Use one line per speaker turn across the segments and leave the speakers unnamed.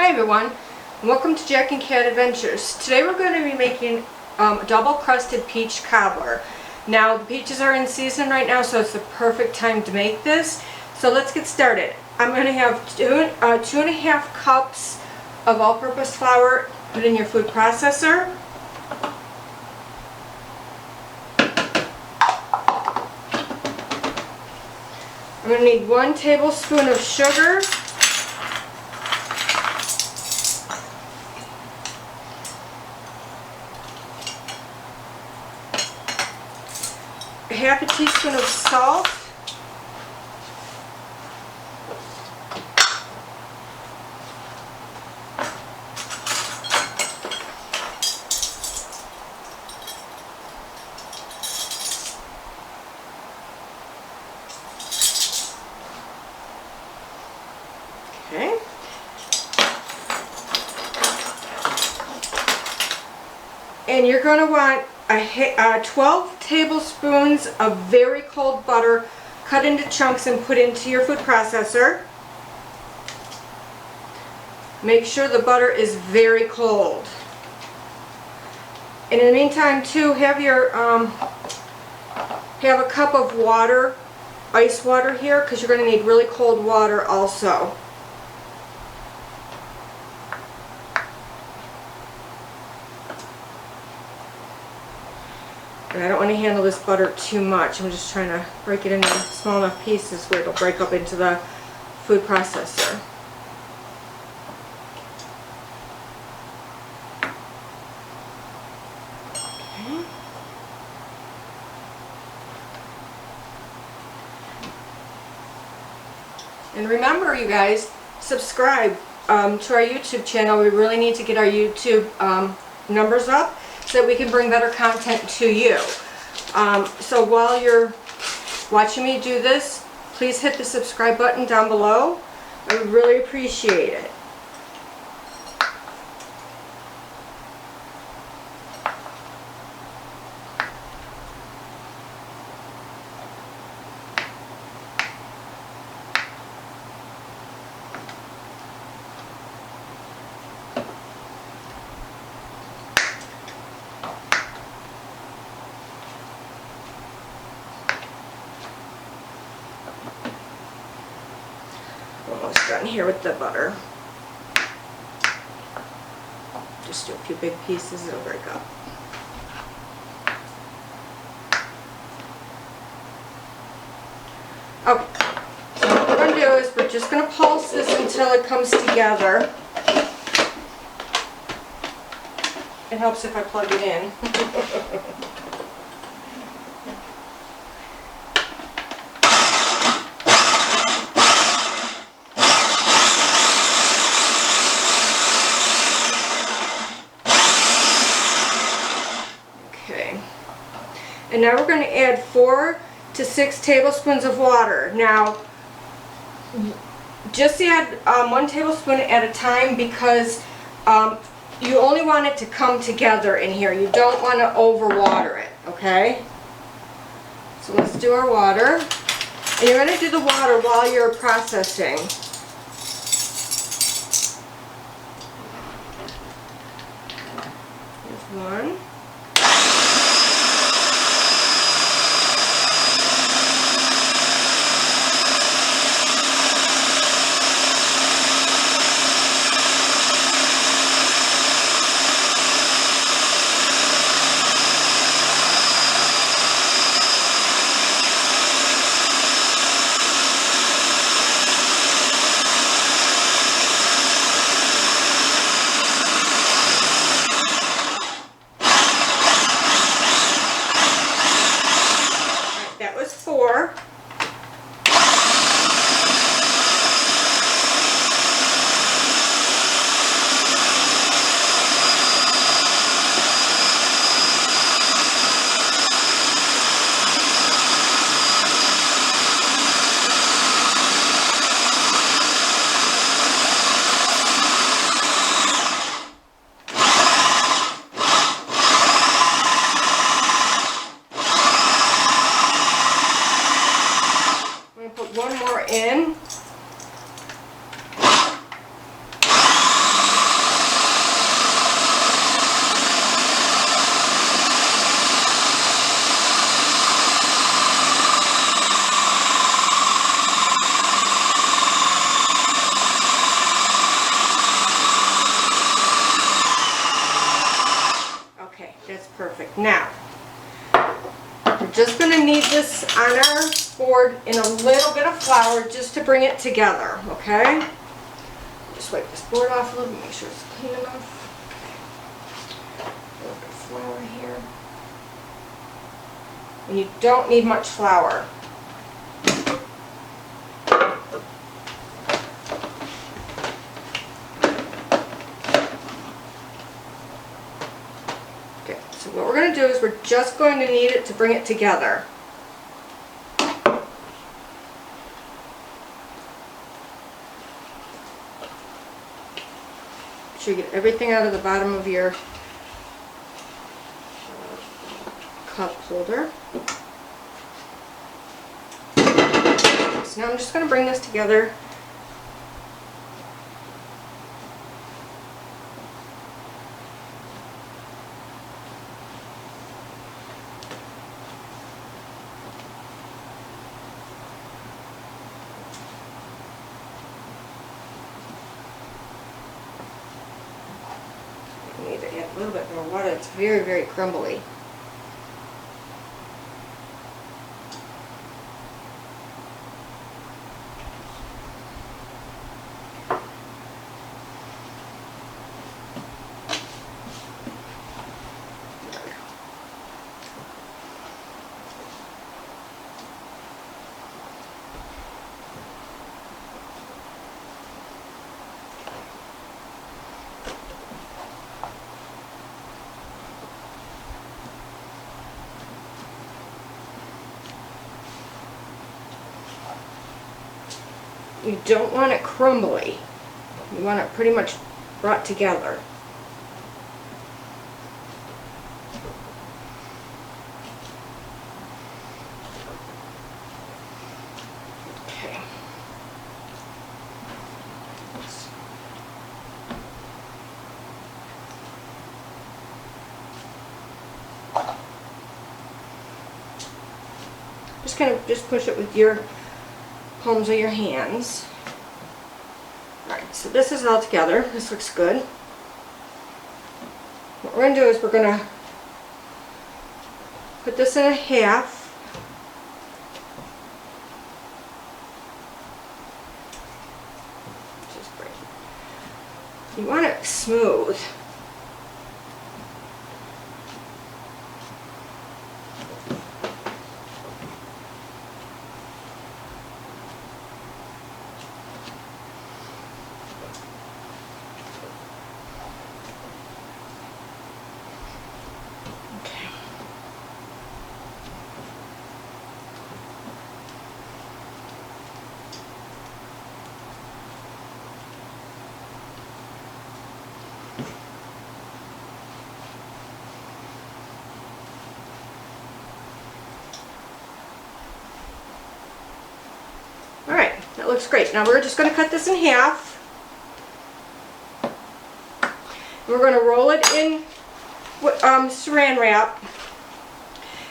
Hi everyone, and welcome to Jack and Cat Adventures. Today we're going to be making double crusted peach cobbler. Now the peaches are in season right now, so it's the perfect time to make this. So let's get started. I'm going to have 2.5 cups of all-purpose flour. Put in your food processor. I'm going to need 1 tablespoon of sugar. Half a teaspoon of salt. Okay. And you're going to want 12 tablespoons of very cold butter cut into chunks and put into your food processor. Make sure the butter is very cold. And in the meantime too, have a cup of water, ice water here, because you're going to need really cold water also. And I don't want to handle this butter too much. I'm just trying to break it into small enough pieces where it'll break up into the food processor. Okay. And remember, you guys, subscribe to our YouTube channel. We really need to get our YouTube numbers up, so that we can bring better content to you. So while you're watching me do this, please hit the subscribe button down below. I would really appreciate it. Almost done here with the butter. Just do a few big pieces, it'll break up. Okay, so what we're going to do is we're just going to pulse this until it comes together. It helps if I plug it in. And now we're going to add 4 to 6 tablespoons of water. Now, just add 1 tablespoon at a time, because you only want it to come together in here. You don't want to overwater it, okay? So let's do our water. And you're going to do the water while you're processing. Here's 1. That's perfect. Now, we're just going to knead this on our board in a little bit of flour just to bring it together, okay? Just wipe this board off a little bit, make sure it's clean enough. Okay. A little bit of flour here. And you don't need much flour. Okay, so what we're going to do is we're just going to knead it to bring it together. Make sure you get everything out of the bottom of your cup holder. So now I'm just going to bring this together. I need to add a little bit more water. It's very, very crumbly. You don't want it crumbly. You want it pretty much brought together. Okay. Just kind of push it with your palms of your hands. Alright, so this is all together. This looks good. What we're going to do is we're going to put this in a half. Just break it. You want it smooth. Alright, that looks great. Now we're just going to cut this in half. We're going to roll it in saran wrap.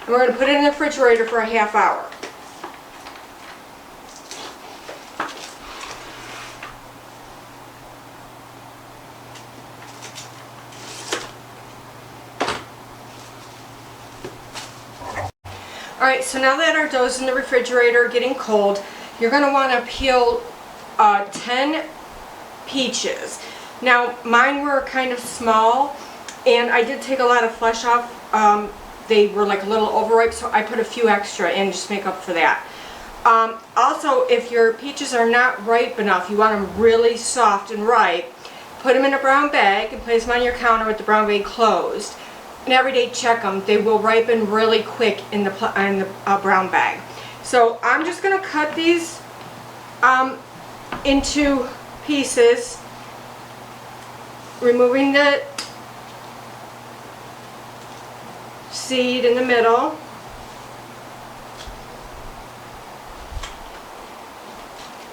And we're going to put it in the refrigerator for a half hour. Alright, so now that our dough's in the refrigerator getting cold, you're going to want to peel 10 peaches. Now mine were kind of small and I did take a lot of flesh off. They were like a little overripe, so I put a few extra in just to make up for that. Also, if your peaches are not ripe enough, you want them really soft and ripe, put them in a brown bag and place them on your counter with the brown bag closed. And every day check them. They will ripen really quick in the brown bag. So I'm just going to cut these into pieces, removing the seed in the middle.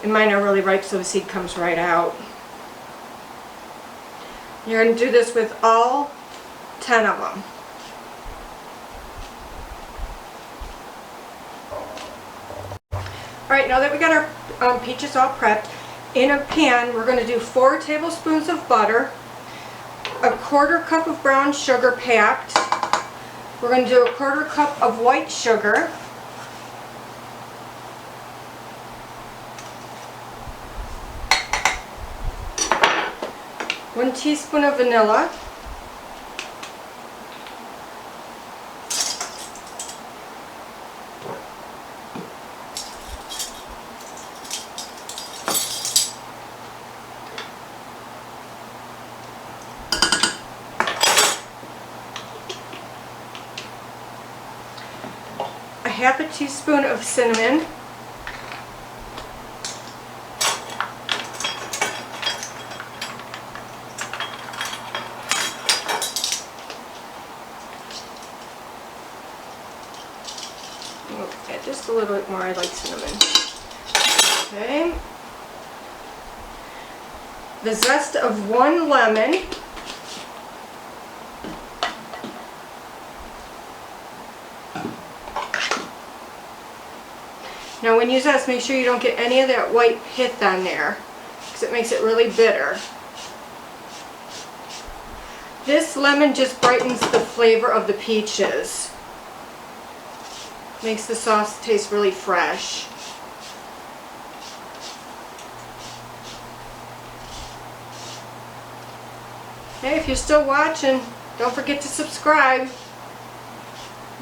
And mine are really ripe, so the seed comes right out. You're going to do this with all 10 of them. Alright, now that we got our peaches all prepped, in a pan we're going to do 4 tablespoons of butter, a 1/4 cup of brown sugar packed, We're going to do a 1/4 cup of white sugar. 1 teaspoon of vanilla. A 1/2 teaspoon of cinnamon. Okay, just a little bit more. I like cinnamon. Okay. The zest of 1 lemon. Now when you zest, make sure you don't get any of that white pith on there, because it makes it really bitter. This lemon just brightens the flavor of the peaches. Makes the sauce taste really fresh. Hey, if you're still watching, don't forget to subscribe.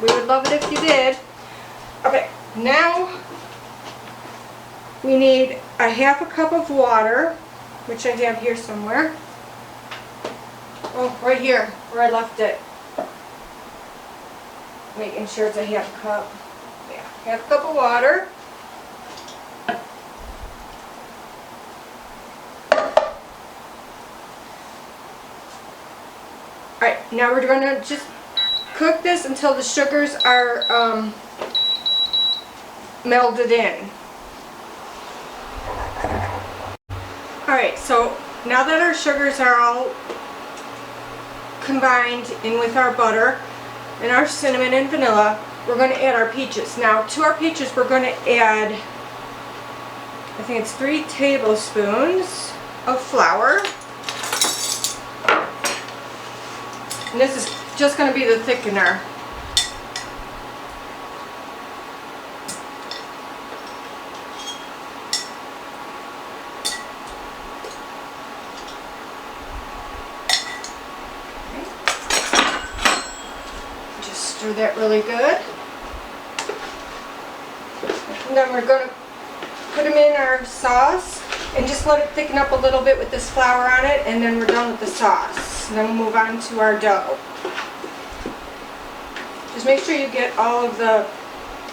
We would love it if you did. Okay, now we need a 1/2 cup of water, which I have here somewhere. Oh, right here, where I left it. Making sure it's a 1/2 cup. Yeah, 1/2 cup of water. Alright, now we're going to just cook this until the sugars are melded in. Alright, so now that our sugars are all combined in with our butter and our cinnamon and vanilla, we're going to add our peaches. Now to our peaches we're going to add, I think it's 3 tablespoons of flour. And this is just going to be the thickener. Stir that really good. And then we're going to put them in our sauce and just let it thicken up a little bit with this flour on it, and then we're done with the sauce. And then we'll move on to our dough. Just make sure you get all of the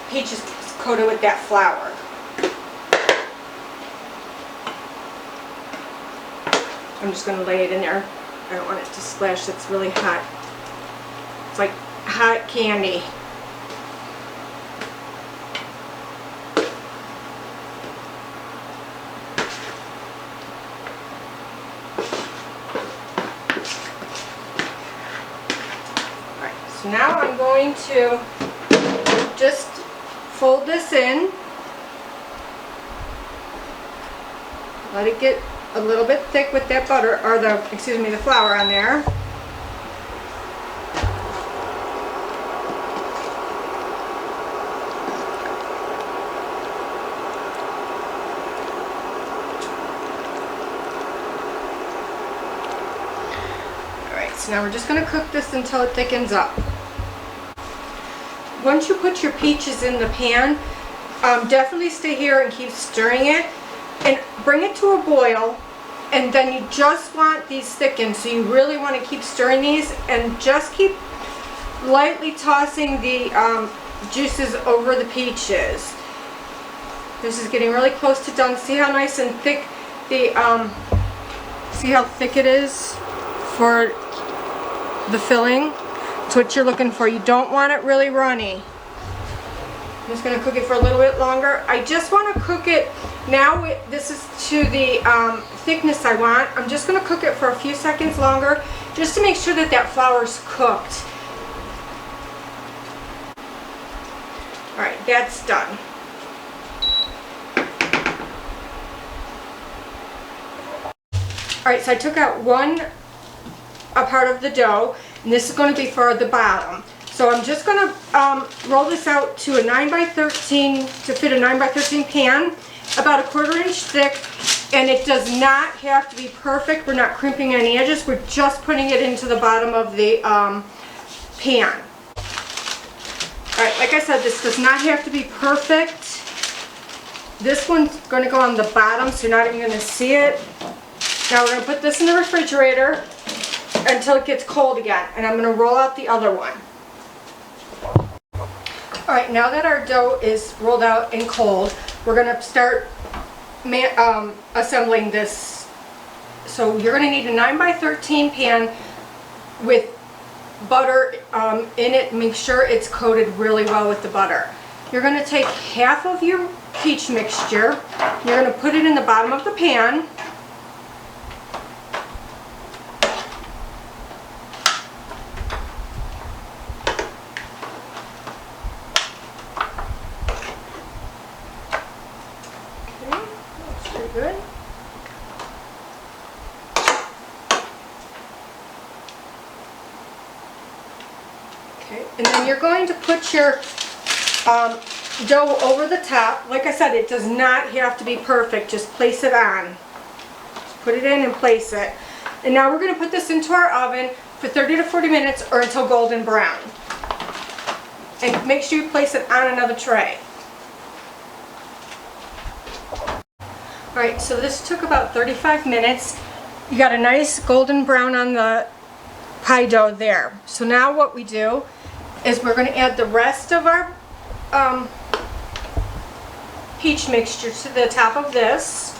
peaches coated with that flour. I'm just going to lay it in there. I don't want it to splash. It's really hot. It's like hot candy. Alright, so now I'm going to just fold this in. Let it get a little bit thick with that butter, or the flour on there. So now we're just going to cook this until it thickens up. Once you put your peaches in the pan, definitely stay here and keep stirring it and bring it to a boil, and then you just want these thickened, so you really want to keep stirring these and just keep lightly tossing the juices over the peaches. This is getting really close to done. See how nice and thick see how thick it is for the filling? It's what you're looking for. You don't want it really runny. I'm just going to cook it for a little bit longer. I just want to cook it now. This is to the thickness I want. I'm just going to cook it for a few seconds longer just to make sure that that flour's cooked. Alright, that's done. Alright, so I took out a part of the dough, and this is going to be for the bottom. So I'm just going to roll this out to a 9x13 to fit a 9x13 pan, about a 1/4 inch thick, and it does not have to be perfect. We're not crimping any edges. We're just putting it into the bottom of the pan. Alright, like I said, this does not have to be perfect. This one's going to go on the bottom, so you're not even going to see it. Now we're going to put this in the refrigerator until it gets cold again, and I'm going to roll out the other one. Alright, now that our dough is rolled out and cold, we're going to start assembling this. So you're going to need a 9x13 pan with butter in it. Make sure it's coated really well with the butter. You're going to take half of your peach mixture, you're going to put it in the bottom of the pan. Good. Okay, and then you're going to put your dough over the top. Like I said, it does not have to be perfect. Just place it on. Just put it in and place it. And now we're going to put this into our oven for 30 to 40 minutes or until golden brown. And make sure you place it on another tray. Alright, so this took about 35 minutes. You got a nice golden brown on the pie dough there. So now what we do is we're going to add the rest of our peach mixture to the top of this.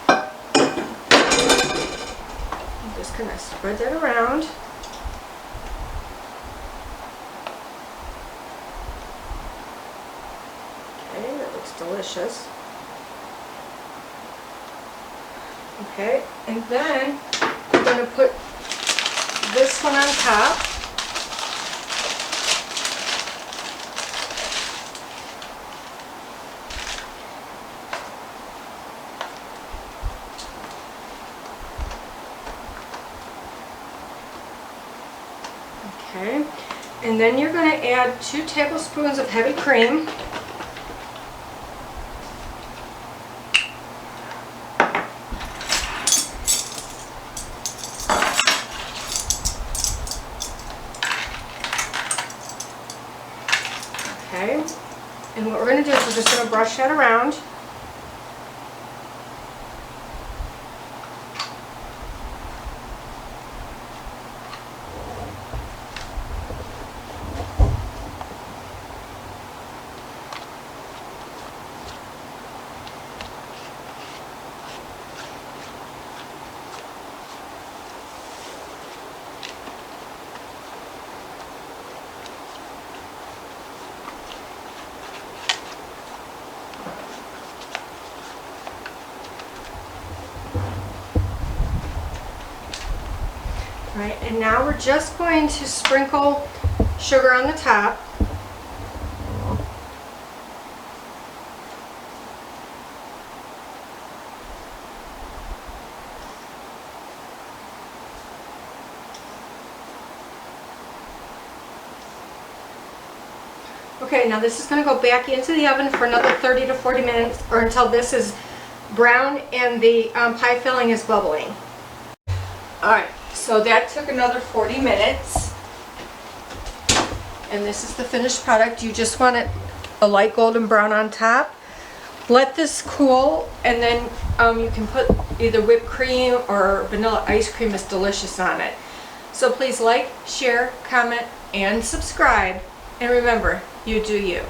I'm just going to spread that around. Delicious. Okay, and then we're going to put this one on top. Okay, and then you're going to add 2 tablespoons of heavy cream. Okay, and what we're going to do is we're just going to brush that around. Right, and now we're just going to sprinkle sugar on the top. Okay, now this is going to go back into the oven for another 30 to 40 minutes or until this is brown and the pie filling is bubbling. Alright, so that took another 40 minutes. And this is the finished product. You just want it a light golden brown on top. Let this cool, and then you can put either whipped cream or vanilla ice cream. Is delicious on it. So please like, share, comment, and subscribe. And remember, you do you.